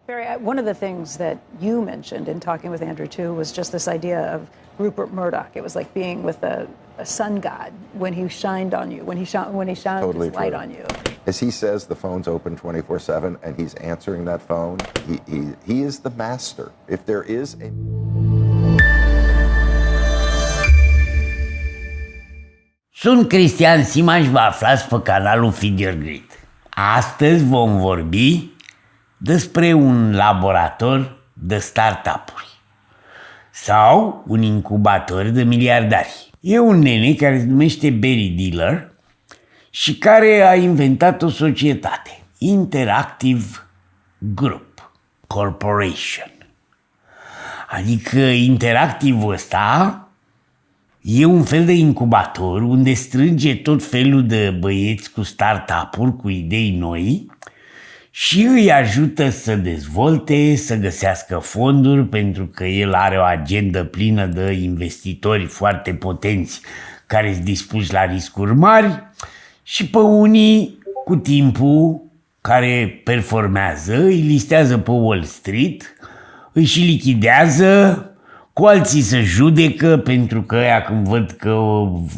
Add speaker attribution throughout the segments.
Speaker 1: Barry, one of the things that you mentioned in talking with Andrew too was just this idea of Rupert Murdoch. It was like being with a sun god when he shined on you, when he shined
Speaker 2: Totally
Speaker 1: his light
Speaker 2: true.
Speaker 1: on you.
Speaker 2: As he says, the phone's open 24/7, and he's answering that phone. He is the master. If there is a...
Speaker 3: Sunt Cristian Sima și vă aflați pe canalul Feed Your Greed. Astăzi vom vorbi despre un laborator de startup-uri sau un incubator de miliardari. E un nene care se numește Barry Diller și care a inventat o societate, Interactive Group Corporation. Adică interactivul ăsta e un fel de incubator unde strânge tot felul de băieți cu startup-uri, cu idei noi și îi ajută să dezvolte, să găsească fonduri, pentru că el are o agendă plină de investitori foarte potenți care sunt dispuși la riscuri mari și pe unii cu timpul care performează îi listează pe Wall Street, îi și lichidează, cu alții se judecă pentru că ăia când văd că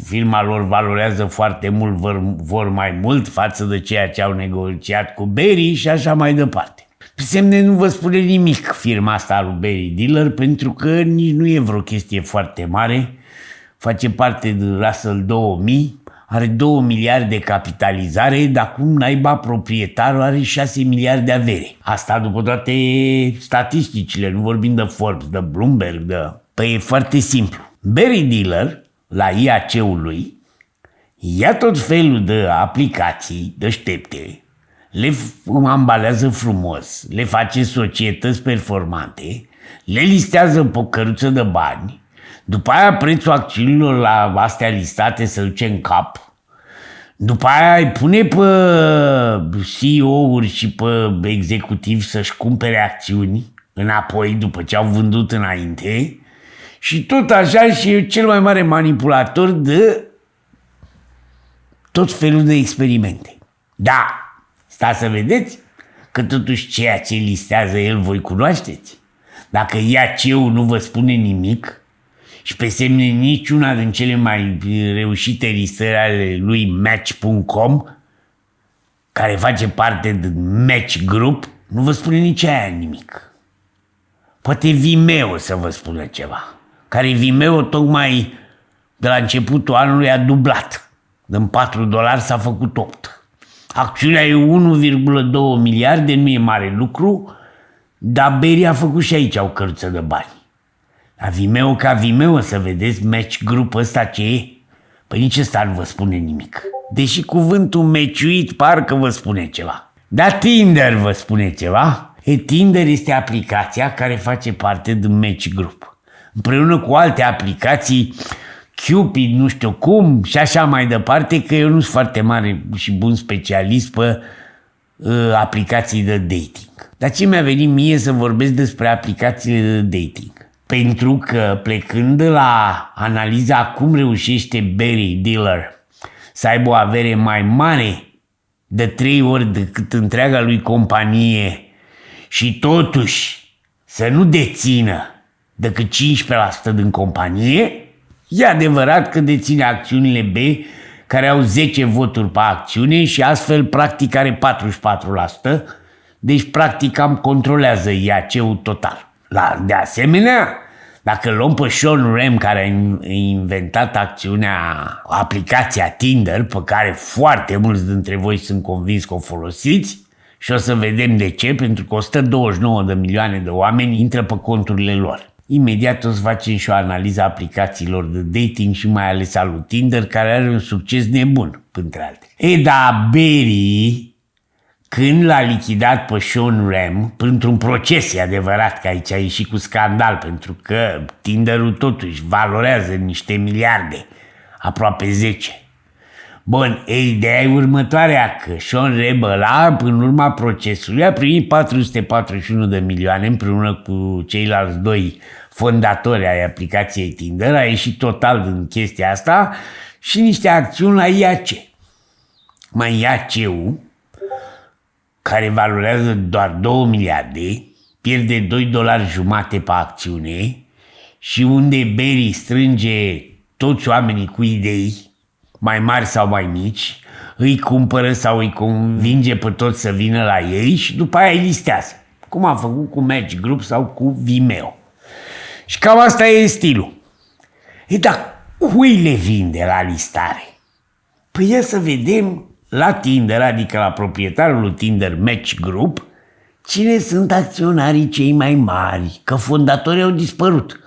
Speaker 3: firma lor valorează foarte mult vor mai mult față de ceea ce au negociat cu Barry și așa mai departe. Pe semne nu vă spune nimic firma asta lui Barry Diller pentru că nici nu e vreo chestie foarte mare, face parte din Russell 2000, are 2 miliarde de capitalizare, dar cum naiba proprietarul are 6 miliarde de avere. Asta după toate statisticile, nu vorbim de Forbes, de Bloomberg, Păi e foarte simplu. Barry Diller, la IAC-ul lui, ia tot felul de aplicații deștepte, le ambalează frumos, le face societăți performante, le listează pe o căruță de bani, după aia prețul acțiunilor la astea listate se duce în cap. După aia îi pune pe CEO-uri și pe executivi să-și cumpere acțiuni înapoi după ce au vândut înainte. Și tot așa și e cel mai mare manipulator de tot felul de experimente. Da, stați să vedeți că totuși ceea ce listează el voi cunoașteți. Dacă IAC-ul nu vă spune nimic, și pe semne niciuna din cele mai reușite listări ale lui Match.com, care face parte din Match Group, nu vă spune nici aia nimic. Poate Vimeo să vă spună ceva, care Vimeo tocmai de la începutul anului a dublat. Din 4 dolari s-a făcut 8. Acțiunea e 1,2 miliarde, nu e mare lucru, dar Barry a făcut și aici o căruță de bani. La Vimeo ca Vimeo, să vedeți Match Group ăsta ce e. Păi nici ăsta nu vă spune nimic. Deși cuvântul meciuit parcă vă spune ceva. Dar Tinder vă spune ceva? Tinder este aplicația care face parte din Match Group. Împreună cu alte aplicații, Cupid, nu știu cum, și așa mai departe, că eu nu sunt foarte mare și bun specialist pe aplicații de dating. Dar ce mi-a venit mie să vorbesc despre aplicațiile de dating? Pentru că plecând de la analiza cum reușește Barry Diller să aibă o avere mai mare de 3 ori decât întreaga lui companie și totuși să nu dețină decât 15% din companie, e adevărat că deține acțiunile B care au 10 voturi pe acțiune și astfel practic are 44%, deci practic cam controlează IAC-ul total. De asemenea, dacă luăm pe Sean Rem, care a inventat aplicația Tinder, pe care foarte mulți dintre voi sunt convins că o folosiți, și o să vedem de ce, pentru că 129 de milioane de oameni intră pe conturile lor. Imediat o să facem și o analiză a aplicațiilor de dating și mai ales a lui Tinder, care are un succes nebun, printre altele. Da, Barry, când l-a lichidat pe Sean Rem, printr-un proces, e adevărat că aici a ieșit cu scandal, pentru că Tinderul totuși valorează niște miliarde, aproape 10. Bun, ideea e următoarea, că Sean Rem ăla, în urma procesului, a primit 441 de milioane împreună cu ceilalți 2 fondatori ai aplicației Tinder, a ieșit total din chestia asta și niște acțiuni la IAC. Mai IAC-ul, care valorează doar 2 miliarde, pierde $2,50 pe acțiune și unde Barry strânge toți oamenii cu idei, mai mari sau mai mici, îi cumpără sau îi convinge pe toți să vină la ei și după aia îi listează, cum am făcut cu Match Group sau cu Vimeo. Și cam asta e stilul. Dar cui le vinde la listare? Păi ia să vedem la Tinder, adică la proprietarul lui Tinder Match Group, cine sunt acționarii cei mai mari, că fondatorii au dispărut.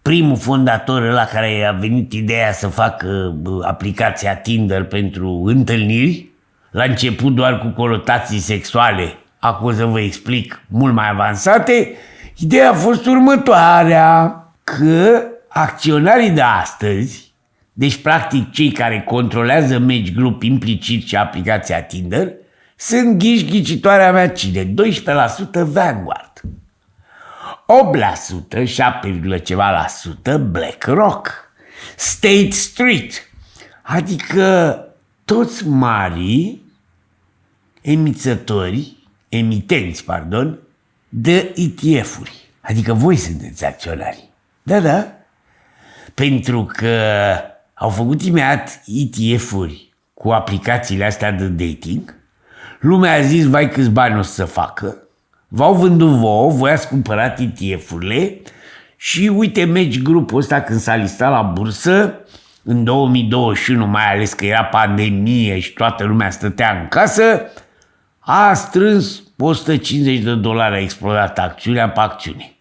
Speaker 3: Primul fondator la care a venit ideea să facă aplicația Tinder pentru întâlniri, la început doar cu conotații sexuale, acum să vă explic mult mai avansate, ideea a fost următoarea, că acționarii de astăzi, deci practic cei care controlează Match Group implicit și aplicația Tinder, sunt ghicitoarea mea cine? 12% Vanguard, 8%, 7, ceva la sută BlackRock, State Street, adică toți marii emitenți, de ETF-uri. Adică voi sunteți acționari. Da. Pentru că au făcut imediat ETF-uri cu aplicațiile astea de dating, lumea a zis, vai câți bani o să facă, v-au vândut vouă, voi ați cumpărat ETF-urile și uite Match Group-ul ăsta când s-a listat la bursă, în 2021, mai ales că era pandemie și toată lumea stătea în casă, a strâns $150, a explodat acțiunea pe acțiune.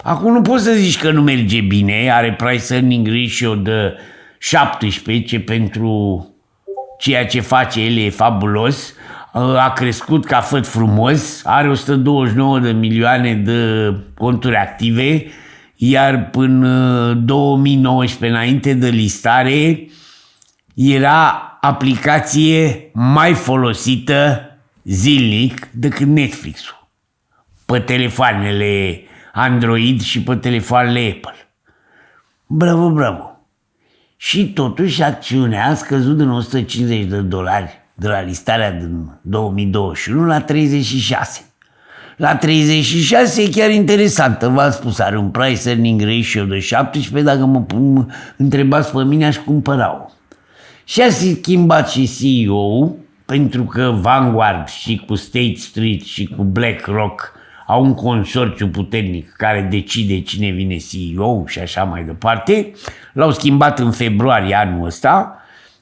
Speaker 3: Acum nu poți să zici că nu merge bine, are price earning ratio de 17, ce pentru ceea ce face el e fabulos, a crescut ca făt frumos, are 129 de milioane de conturi active, iar până 2019, înainte de listare, era aplicație mai folosită zilnic decât Netflix-ul, pe telefoanele Android și pe telefoanele Apple. Bravo! Și totuși acțiunea a scăzut din $150 de la listarea din 2021 la 36. La 36 e chiar interesantă, v-am spus, are un price earning ratio de 17, dacă mă întrebați pe mine aș cumpăra-o. Și a schimbat și CEO, pentru că Vanguard și cu State Street și cu BlackRock au un consorțiu puternic care decide cine vine CEO și așa mai departe. L-au schimbat în februarie anul ăsta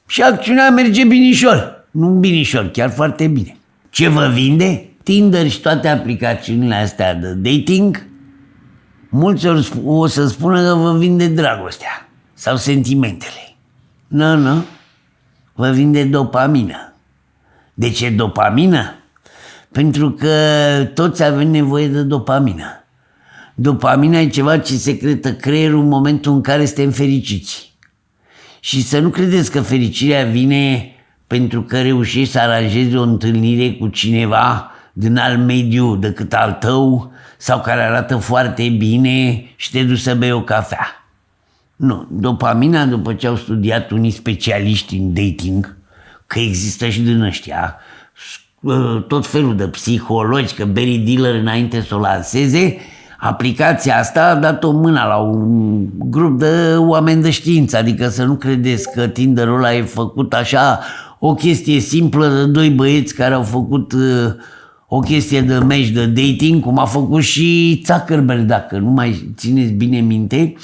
Speaker 3: și acțiunea merge binișor. Nu binișor, chiar foarte bine. Ce vă vinde? Tinder și toate aplicațiunile astea de dating. Mulți o să spună că vă vinde dragostea sau sentimentele. Nu. Vă vinde dopamină. De ce dopamină? Pentru că toți avem nevoie de dopamină. Dopamina e ceva ce secretă creierul în momentul în care suntem fericiți. Și să nu credeți că fericirea vine pentru că reușești să aranjezi o întâlnire cu cineva din alt mediu decât al tău sau care arată foarte bine și te duci să bei o cafea. Nu, dopamina, după ce au studiat unii specialiști în dating, că există și din ăștia, tot felul de psihologi, că Barry Diller înainte să o lanseze, aplicația asta a dat o mână la un grup de oameni de știință, adică să nu credeți că Tinder-ul ăla e făcut așa, o chestie simplă de doi băieți care au făcut o chestie de match de dating, cum a făcut și Zuckerberg, dacă nu mai țineți bine minte.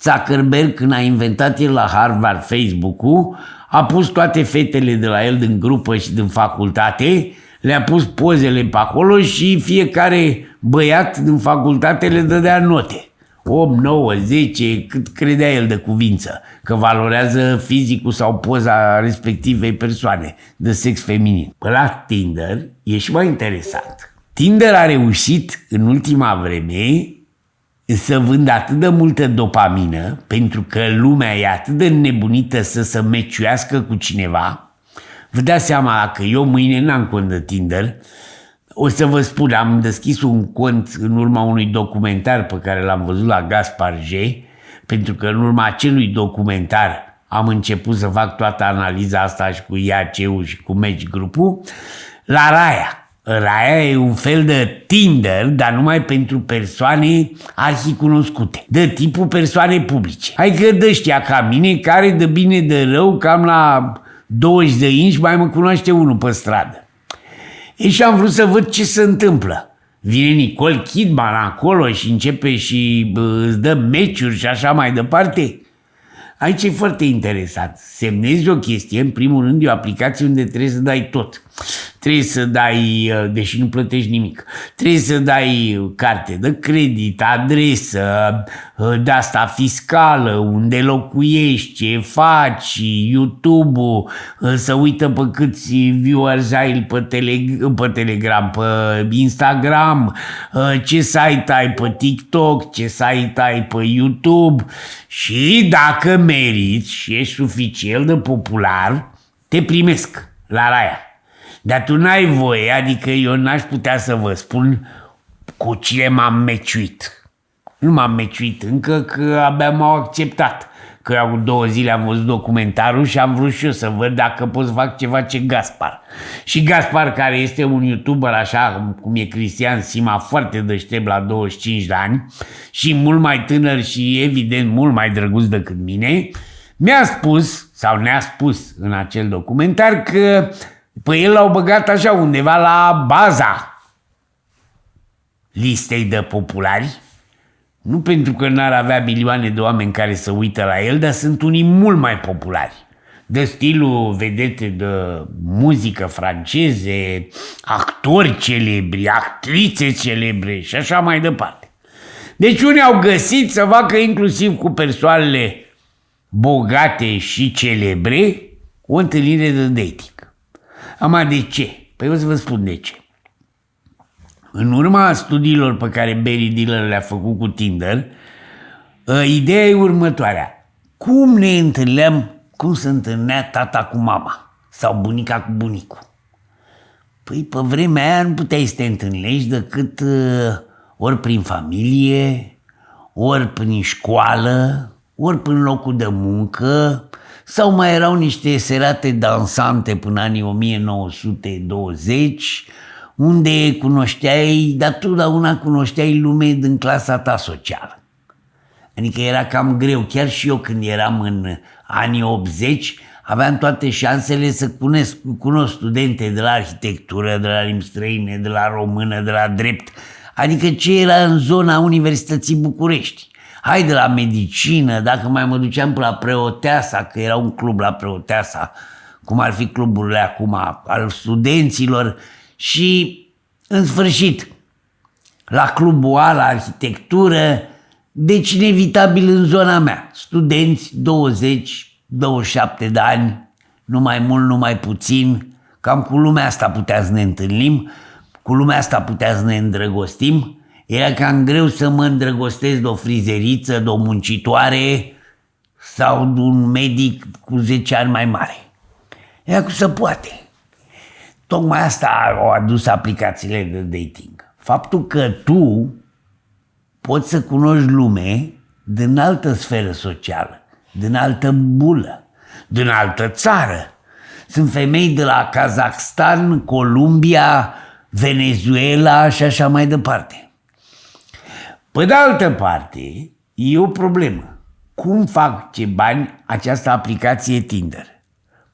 Speaker 3: Zuckerberg, când a inventat el la Harvard Facebook-ul, a pus toate fetele de la el din grupă și din facultate, le-a pus pozele pe acolo și fiecare băiat din facultate le dădea note. 8, 9, 10, cât credea el de cuvință, că valorează fizicul sau poza respectivei persoane de sex feminin. La Tinder e și mai interesant. Tinder a reușit în ultima vreme să vândă atât de multă dopamină, pentru că lumea e atât de nebunită să se meciuiască cu cineva. Vă dați seama, dacă eu mâine n-am cont de Tinder, o să vă spun, am deschis un cont în urma unui documentar pe care l-am văzut la Gaspar J, pentru că în urma acelui documentar am început să fac toată analiza asta și cu IAC-ul și cu Match Group-ul. La Raya, Raya e un fel de Tinder, dar numai pentru persoane arhicunoscute, de tipul persoane publice. Hai că de ăștia ca mine, care de bine de rău, cam la 20 de inci mai mă cunoaște unul pe stradă. E și am vrut să văd ce se întâmplă. Vine Nicole Kidman acolo și începe și îți dă meciuri și așa mai departe. Aici e foarte interesant. Semnezi o chestie, în primul rând, e o aplicație unde trebuie să dai tot. Trebuie să dai, deși nu plătești nimic, trebuie să dai carte de credit, adresă, de asta fiscală, unde locuiești, ce faci, YouTube-ul, să uită pe câți viewers ai pe Telegram, pe Instagram, ce site ai pe TikTok, ce site ai pe YouTube și dacă meriți și ești suficient de popular, te primesc la Raya. Dar tu n-ai voie, adică eu n-aș putea să vă spun cu cine m-am meciuit. Nu m-am meciuit încă, că abia m-au acceptat. Că eu 2 zile am văzut documentarul și am vrut și eu să văd dacă pot să fac ceva ce Gaspar. Și Gaspar, care este un YouTuber așa cum e Cristian Sima, foarte deștept la 25 de ani și mult mai tânăr și evident mult mai drăguț decât mine, mi-a spus, sau ne-a spus în acel documentar că pe el l-au băgat așa undeva la baza listei de populari, nu pentru că n-ar avea milioane de oameni care să uită la el, dar sunt unii mult mai populari, de stilul vedete de muzică franceze, actori celebri, actrițe celebre și așa mai departe. Deci unii au găsit să facă inclusiv cu persoanele bogate și celebre o întâlnire de dating. Ama de ce? Păi o să vă spun de ce. În urma studiilor pe care Barry Diller le-a făcut cu Tinder, ideea e următoarea. Cum ne întâlneam, cum se întâlnea tata cu mama sau bunica cu bunicul? Păi pe vremea aia nu puteai să te întâlnești decât ori prin familie, ori prin școală, ori prin locul de muncă, sau mai erau niște serate dansante până anii 1920, unde cunoșteai, dar totdeauna cunoșteai lume din clasa ta socială. Adică era cam greu. Chiar și eu când eram în anii 80, aveam toate șansele să cunosc studente de la arhitectură, de la limbi străine, de la română, de la drept. Adică ce era în zona Universității București. Hai de la medicină, dacă mai mă duceam pe la Preoteasa, că era un club la Preoteasa, cum ar fi cluburile acum al studenților, și în sfârșit la clubul A, la arhitectură, deci inevitabil în zona mea, studenți 20-27 de ani, nu mai mult, nu mai puțin, cam cu lumea asta putea să ne întâlnim, cu lumea asta putea să ne îndrăgostim. Era cam greu să mă îndrăgostesc de o frizeriță, de o muncitoare sau de un medic cu 10 ani mai mare. Era cum să poate. Tocmai asta au adus aplicațiile de dating. Faptul că tu poți să cunoști lume din altă sferă socială, din altă bulă, din altă țară. Sunt femei de la Kazakhstan, Columbia, Venezuela și așa mai departe. Pe de altă parte, e o problemă. Cum face bani această aplicație Tinder?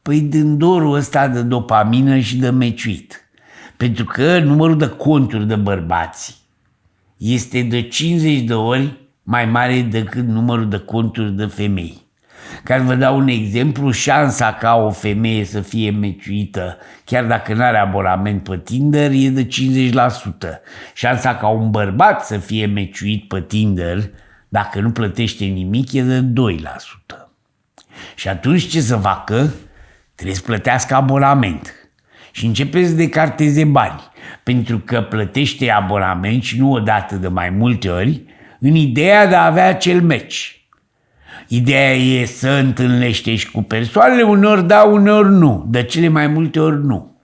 Speaker 3: Păi din dorul ăsta de dopamină și de meciuit. Pentru că numărul de conturi de bărbați este de 50 de ori mai mare decât numărul de conturi de femei. Ca să vă dau un exemplu, șansa ca o femeie să fie meciuită, chiar dacă nu are abonament pe Tinder, e de 50%. Șansa ca un bărbat să fie meciuit pe Tinder, dacă nu plătește nimic, e de 2%. Și atunci ce să facă? Trebuie să plătească abonament. Și începe să decarteze bani, pentru că plătește abonament și nu odată, de mai multe ori, în ideea de a avea acel match. Ideea e să întâlnește și cu persoanele, uneori da, uneori nu, de cele mai multe ori nu.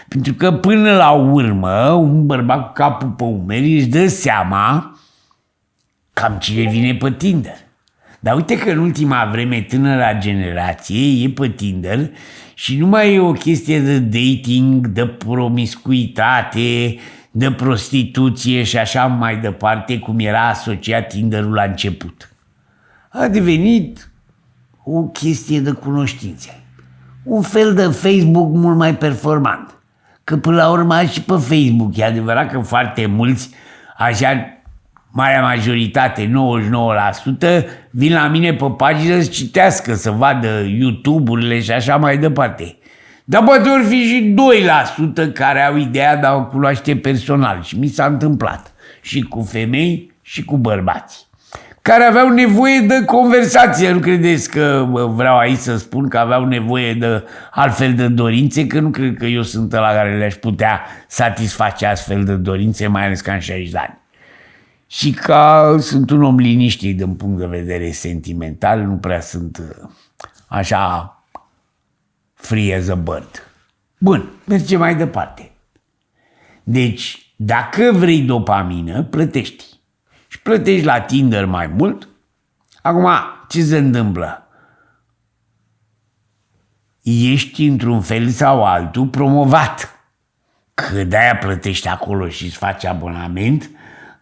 Speaker 3: Pentru că până la urmă, un bărbat cu capul pe umeri își dă seama cam cine vine pe Tinder. Dar uite că în ultima vreme tânăra generație e pe Tinder și nu mai e o chestie de dating, de promiscuitate, de prostituție și așa mai departe, cum era asociat Tinderul la început. A devenit o chestie de cunoștințe. Un fel de Facebook mult mai performant. Că până la urmă și pe Facebook, e adevărat că foarte mulți, așa, marea majoritate, 99%, vin la mine pe pagină să citească, să vadă YouTube-urile și așa mai departe. Dar poate ori fi și 2% care au ideea de a o cunoaște personal. Și mi s-a întâmplat. Și cu femei și cu bărbați. Care aveau nevoie de conversație. Nu credeți că vreau aici să spun că aveau nevoie de altfel de dorințe, că nu cred că eu sunt ăla care le-aș putea satisface astfel de dorințe, mai ales că am 60 de ani. Și că sunt un om liniștit din punct de vedere sentimental, nu prea sunt așa free as a bird. Bun, mergem mai departe. Deci, dacă vrei dopamină, plătești. Și plătești la Tinder mai mult. Acum, ce se întâmplă? Ești într-un fel sau altul promovat. Că de-aia plătești acolo și îți faci abonament,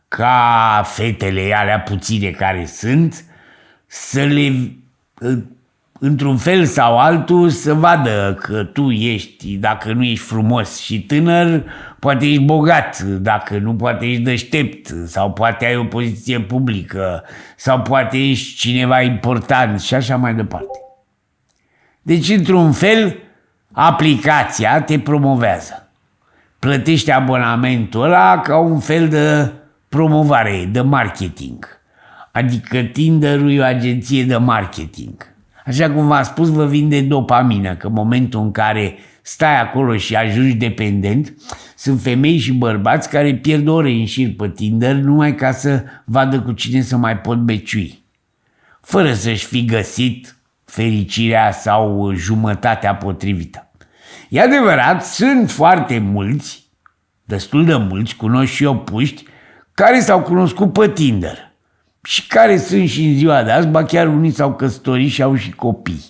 Speaker 3: ca fetele alea puține care sunt, să le, într-un fel sau altul, să vadă că tu ești, dacă nu ești frumos și tânăr, poate ești bogat, dacă nu, poate ești deștept, sau poate ai o poziție publică, sau poate ești cineva important și așa mai departe. Deci, într-un fel, aplicația te promovează. Plătești abonamentul ăla ca un fel de promovare, de marketing. Adică Tinder-ul e o agenție de marketing. Așa cum v-am spus, vă vinde dopamină, că în momentul în care stai acolo și ajungi dependent, sunt femei și bărbați care pierd ore în șir pe Tinder numai ca să vadă cu cine să mai pot beciui. Fără să-și fi găsit fericirea sau jumătatea potrivită. E adevărat, sunt foarte mulți, destul de mulți, cunosc și eu puști, care s-au cunoscut pe Tinder și care sunt și în ziua de azi, ba chiar unii s-au căsătorit și au și copii.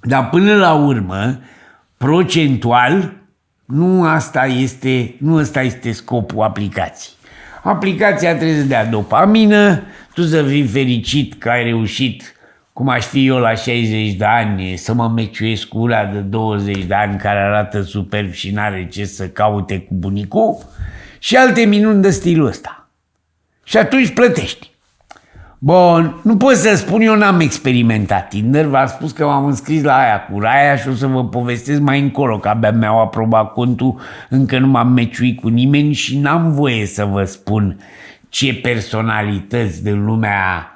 Speaker 3: Dar până la urmă, procentual, nu ăsta este scopul aplicației. Aplicația trebuie să dea dopamină, tu să fii fericit că ai reușit, cum aș fi eu la 60 de ani, să mă meciuiesc cu una de 20 de ani care arată superb și n-are ce să caute cu bunicul și alte minuni de stilul ăsta. Și atunci plătești. Bun, nu pot să spun, eu n-am experimentat Tinder, v-am spus că m-am înscris la aia cu Raia și o să vă povestesc mai încolo, că abia mi-au aprobat contul, încă nu m-am meciuit cu nimeni și n-am voie să vă spun ce personalități din lumea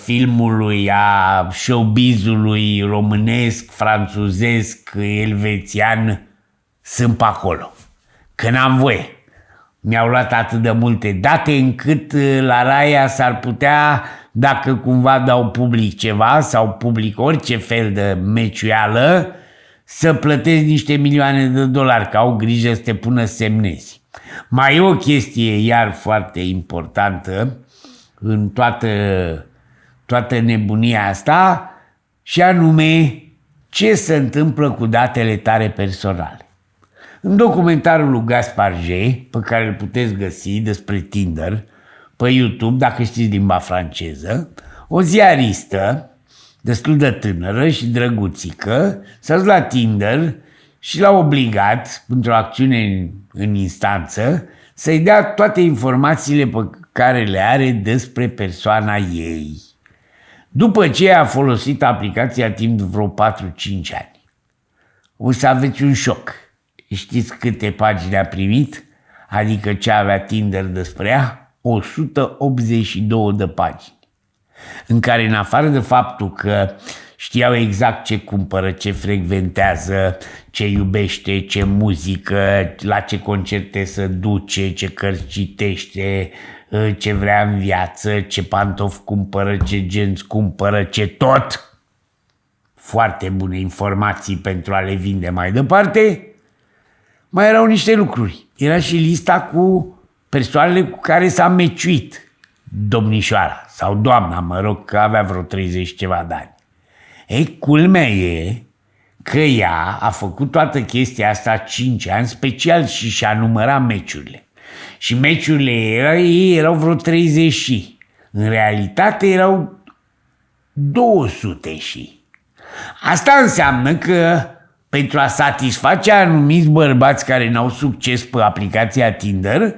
Speaker 3: filmului, a showbizului românesc, franțuzesc, elvețian sunt pe acolo. Că n-am voie. Mi-au luat atât de multe date încât la Raia s-ar putea, dacă cumva dau public ceva sau public orice fel de meciuială, să plătesc niște milioane de dolari, că au grijă să te pună să semnezi. Mai e o chestie iar foarte importantă în toată nebunia asta și anume ce se întâmplă cu datele tale personale. În documentarul lui Gaspar J, pe care îl puteți găsi despre Tinder pe YouTube, dacă știți limba franceză, o ziaristă destul de tânără și drăguțică s-a dus la Tinder și l-a obligat, într-o acțiune în instanță, să-i dea toate informațiile pe care le are despre persoana ei. După ce a folosit aplicația timp de vreo 4-5 ani. O să aveți un șoc. Știți câte pagini a primit? Adică ce avea Tinder despre ea? 182 de pagini. În care, în afară de faptul că știau exact ce cumpără, ce frecventează, ce iubește, ce muzică, la ce concerte se duce, ce cărți citește, ce vrea în viață, ce pantofi cumpără, ce genți cumpără, ce tot. Foarte bune informații pentru a le vinde mai departe. Mai erau niște lucruri. Era și lista cu persoanele cu care s-a meciuit. domnișoara sau doamna, mă rog, că avea vreo 30 ceva de ani. Ei, culmea e că ea a făcut toată chestia asta 5 ani, special și-a numărat meciurile. Și meciurile ei erau vreo 30 și. În realitate erau 200 și. Asta înseamnă că pentru a satisface anumiți bărbați care n-au succes pe aplicația Tinder,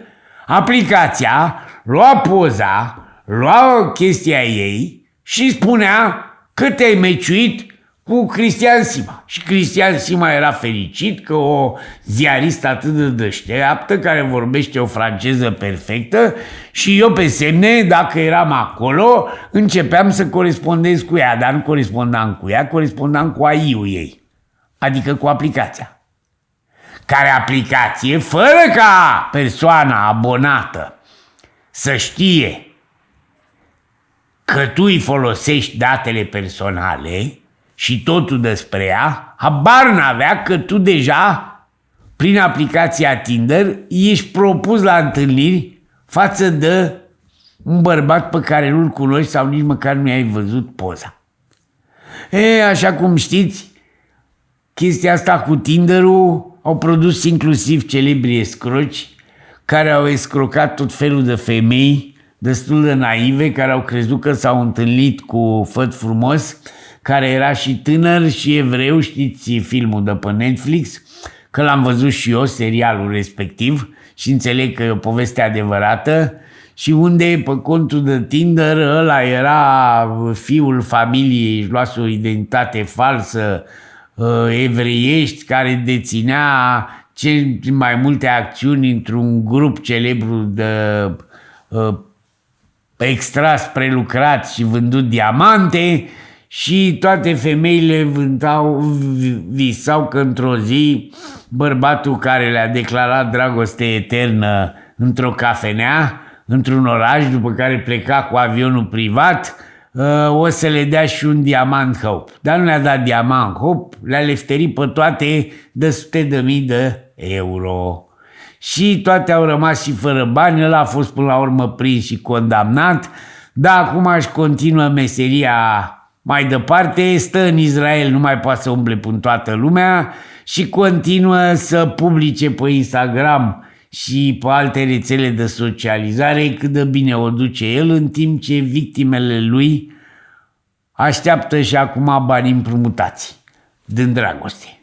Speaker 3: aplicația lua poza, lua chestia ei și spunea că te-ai meciuit cu Cristian Sima. Și Cristian Sima era fericit că o ziaristă atât de deșteaptă, care vorbește o franceză perfectă, și eu pe semne, dacă eram acolo, începeam să corespondez cu ea, dar nu corespondam cu ea, corespondam cu AI-ul ei, adică cu aplicația. Care aplicație, fără ca persoana abonată să știe că tu îi folosești datele personale și totul despre ea, habar n-avea că tu deja, prin aplicația Tinder, ești propus la întâlniri față de un bărbat pe care nu-l cunoști sau nici măcar nu i-ai văzut poza. Așa cum știți, chestia asta cu Tinder-ul au produs inclusiv celebri escroci care au escrocat tot felul de femei destul de naive, care au crezut că s-au întâlnit cu făt frumos, care era și tânăr și evreu, știți filmul de pe Netflix, că l-am văzut și eu, serialul respectiv, și înțeleg că e o poveste adevărată, și unde pe contul de Tinder ăla era fiul familiei, își luase o identitate falsă, evreiești, care deținea cel mai multe acțiuni într-un grup celebru de extras prelucrat și vândut diamante, și toate femeile visau că într-o zi bărbatul care le-a declarat dragoste eternă într-o cafenea, într-un oraș, după care pleca cu avionul privat, o să le dea și un diamant Hope. Dar nu le-a dat diamant Hope, le-a lefterit pe toate de sute de mii de euro. Și toate au rămas și fără bani, ăla a fost până la urmă prins și condamnat, dar acum își continuă meseria mai departe, stă în Israel, nu mai poate să umble până toată lumea și continuă să publice pe Instagram și pe alte rețele de socializare cât de bine o duce el, în timp ce victimele lui așteaptă și acum bani împrumutați din dragoste.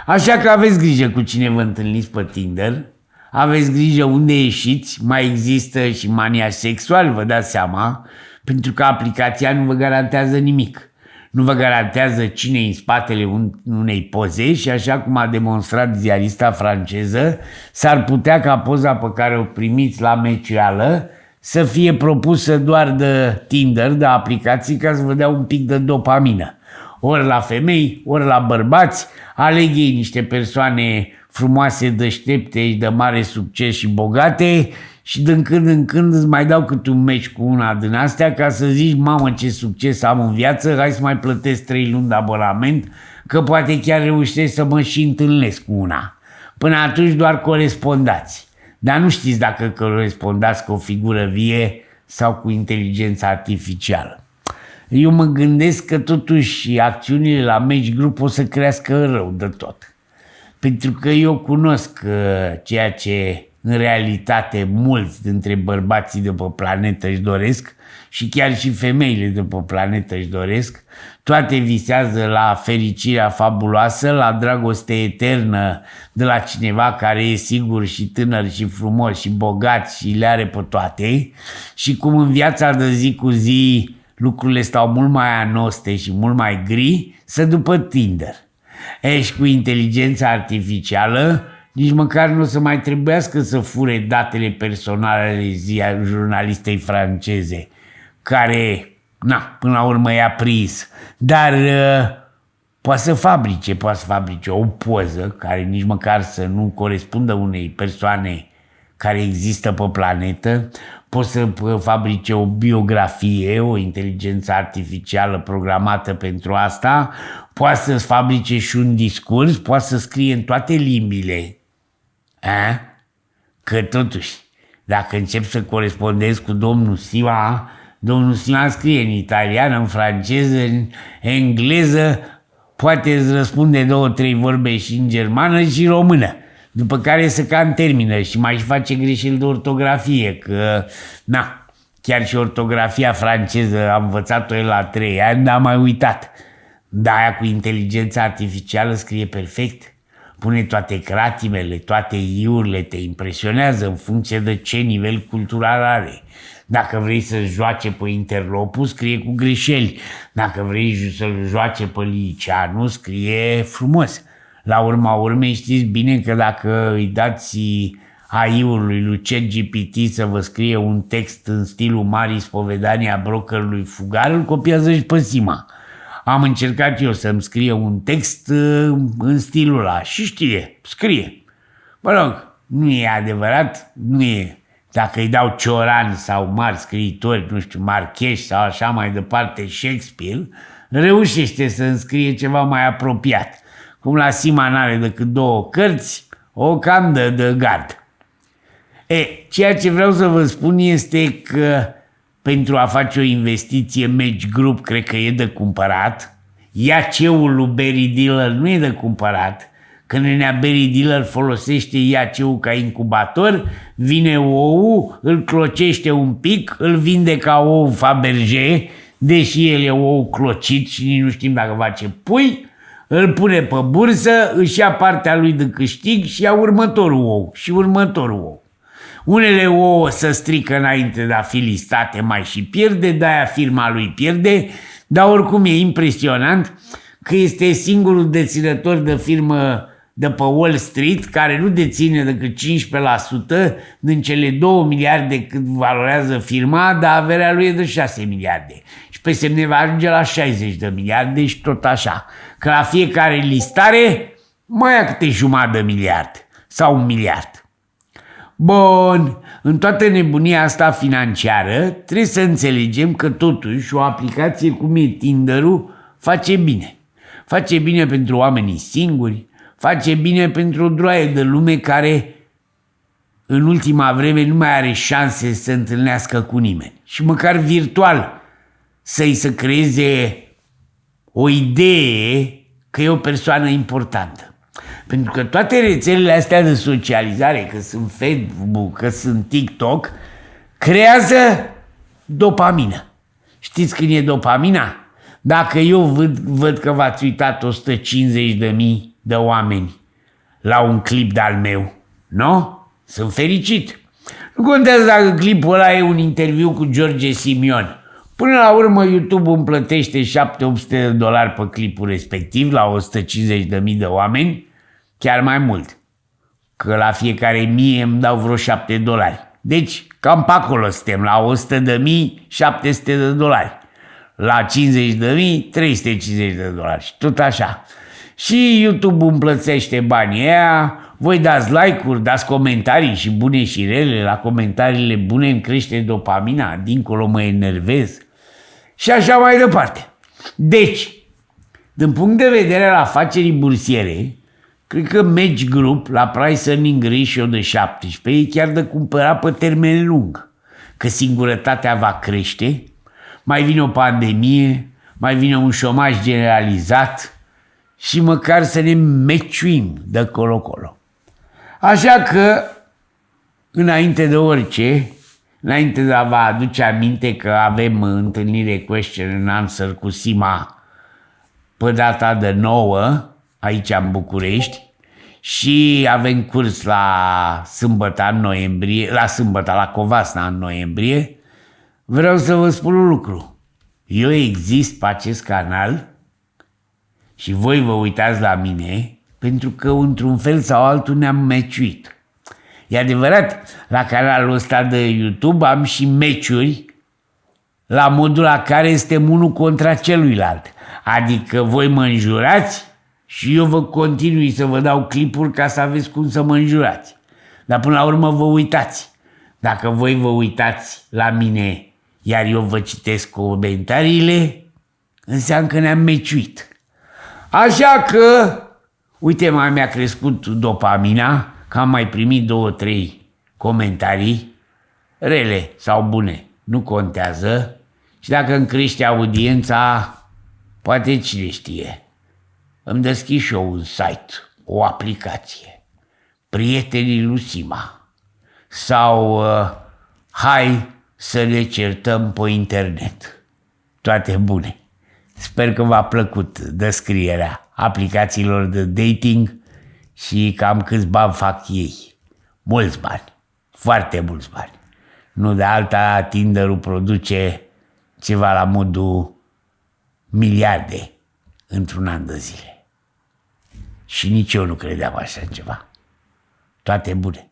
Speaker 3: Așa că aveți grijă cu cine vă întâlniți pe Tinder, aveți grijă unde ieșiți, mai există și mania sexual, vă dați seama, pentru că aplicația nu vă garantează nimic. Nu vă garantează cine e în spatele unei poze și, așa cum a demonstrat ziarista franceză, s-ar putea ca poza pe care o primiți la meciuală să fie propusă doar de Tinder, de aplicații, ca să vă dea un pic de dopamină. Ori la femei, ori la bărbați, aleg ei niște persoane frumoase, deștepte și de mare succes și bogate și din când în când îți mai dau câte un meci cu una din astea ca să zici, mamă, ce succes am în viață, hai să mai plătesc 3 luni de abonament, că poate chiar reușesc să mă și întâlnesc cu una. Până atunci doar corespondați. Dar nu știți dacă corespondați cu o figură vie sau cu inteligența artificială. Eu mă gândesc că totuși acțiunile la Match Group o să crească rău de tot. Pentru că eu cunosc ceea ce în realitate mulți dintre bărbații de pe planetă își doresc și chiar și femeile de pe planetă își doresc. Toate visează la fericirea fabuloasă, la dragoste eternă de la cineva care e sigur și tânăr și frumos și bogat și le are pe toate. Și cum în viața de zi cu zi lucrurile stau mult mai anoste și mult mai gri, să după Tinder. Și cu inteligența artificială nici măcar nu o să mai trebuiască să fure datele personale ale jurnalistei franceze, care, până la urmă i-a prins. Dar poate să fabrice o poză care nici măcar să nu corespundă unei persoane care există pe planetă, poate să fabrice o biografie, o inteligență artificială programată pentru asta, poate să fabrice și un discurs, poate să scrie în toate limbile. Că totuși, Dacă încep să corespondez cu domnul Sima scrie în italiană, în franceză, în engleză, poate îți răspunde 2-3 vorbe și în germană și română. După care se cam termină și mai face greșeli de ortografie, că, na, chiar și ortografia franceză am învățat-o el la 3 ani, dar am mai uitat. Dar aia cu inteligența artificială scrie perfect. Pune toate cratimele, toate iurile, te impresionează în funcție de ce nivel cultural are. Dacă vrei să joace pe interlopul, scrie cu greșeli. Dacă vrei să-l joace pe liceanu, scrie frumos. La urma urmei știți bine că dacă îi dați AI-ului lui ChatGPT să vă scrie un text în stilul Marii Spovedania brokerului Fugar, îl copiază și pe Sima. Am încercat eu să-mi scrie un text în stilul ăla și scrie. Mă rog, nu e adevărat, nu e. Dacă îi dau Cioran sau mari scriitori, nu știu, Marcheș sau așa mai departe, Shakespeare, reușește să înscrie ceva mai apropiat. Cum la Sima n-are decât 2 cărți, o cam de gard. Ceea ce vreau să vă spun este că pentru a face o investiție Match Group cred că e de cumpărat. IAC-ul lui Berry Dealer nu e de cumpărat. Când Berry Dealer folosește IAC-ul ca incubator, vine ou, îl clocește un pic, îl vinde ca ou Fabergé, deși el e ou clocit și nici nu știm dacă face pui, îl pune pe bursă, își ia partea lui de câștig și ia următorul ou și următorul ou. Unele ouă se strică înainte de a fi listate, mai și pierde, de-aia firma lui pierde, dar oricum e impresionant că este singurul deținător de firmă de pe Wall Street care nu deține decât 15% din cele 2 miliarde cât valorează firma, dar averea lui e de 6 miliarde. Și pe semne va ajunge la 60 de miliarde și tot așa. Că la fiecare listare mai ia câte jumătate de miliard sau 1 miliard. Bun, în toată nebunia asta financiară trebuie să înțelegem că totuși o aplicație cum e Tinder-ul face bine. Face bine pentru oamenii singuri, face bine pentru o droaie de lume care în ultima vreme nu mai are șanse să se întâlnească cu nimeni. Și măcar virtual să-i se creeze o idee că e o persoană importantă. Pentru că toate rețelele astea de socializare, că sunt Facebook, că sunt TikTok, creează dopamină. Știți când e dopamina? Dacă eu văd că v-ați uitat 150.000 de oameni la un clip de-al meu, nu? Sunt fericit. Nu contează dacă clipul ăla e un interviu cu George Simion. Până la urmă YouTube îmi plătește $700-800 pe clipul respectiv la 150.000 de oameni, chiar mai mult, că la fiecare 1000 îmi dau vreo $7. Deci cam pe acolo suntem, la 100.000, $700. La 50.000, $350 și tot așa. Și YouTube îmi plătește banii aia, voi dați like-uri, dați comentarii și bune și rele, la comentariile bune îmi crește dopamina, dincolo mă enervez și așa mai departe. Deci, din punct de vedere al afacerii bursiere, cred că Match Group la price earning ratio de 17 e chiar de cumpărat pe termen lung, că singurătatea va crește, mai vine o pandemie, mai vine un șomaj generalizat și măcar să ne meciuim de colo-colo. Așa că, înainte de orice, înainte de a vă aduce aminte că avem întâlnire question and answer cu Sima pe data de 9, aici în București, și avem curs la sâmbătă în noiembrie, la Covasna în noiembrie, vreau să vă spun un lucru. Eu exist pe acest canal și voi vă uitați la mine pentru că într-un fel sau altul ne-am meciuit. E adevărat, la canalul ăsta de YouTube am și meciuri la modul la care suntem unul contra celuilalt. Adică voi mă înjurați și eu vă continui să vă dau clipuri ca să aveți cum să mă înjurați. Dar până la urmă vă uitați. Dacă voi vă uitați la mine, iar eu vă citesc comentariile, înseamnă că ne-am meciuit. Așa că, uite, mai mi-a crescut dopamina, că am mai primit 2-3 comentarii rele sau bune, nu contează. Și dacă îmi crește audiența, poate cine știe, îmi deschid și eu un site, o aplicație, Prietenii lui Sima, sau hai să ne certăm pe internet. Toate bune. Sper că v-a plăcut descrierea aplicațiilor de dating și cam câți bani fac ei. Mulți bani, foarte mulți bani. Nu de alta, Tinder-ul produce ceva la modul miliarde într-un an de zile. Și nici eu nu credeam așa ceva. Toate bune.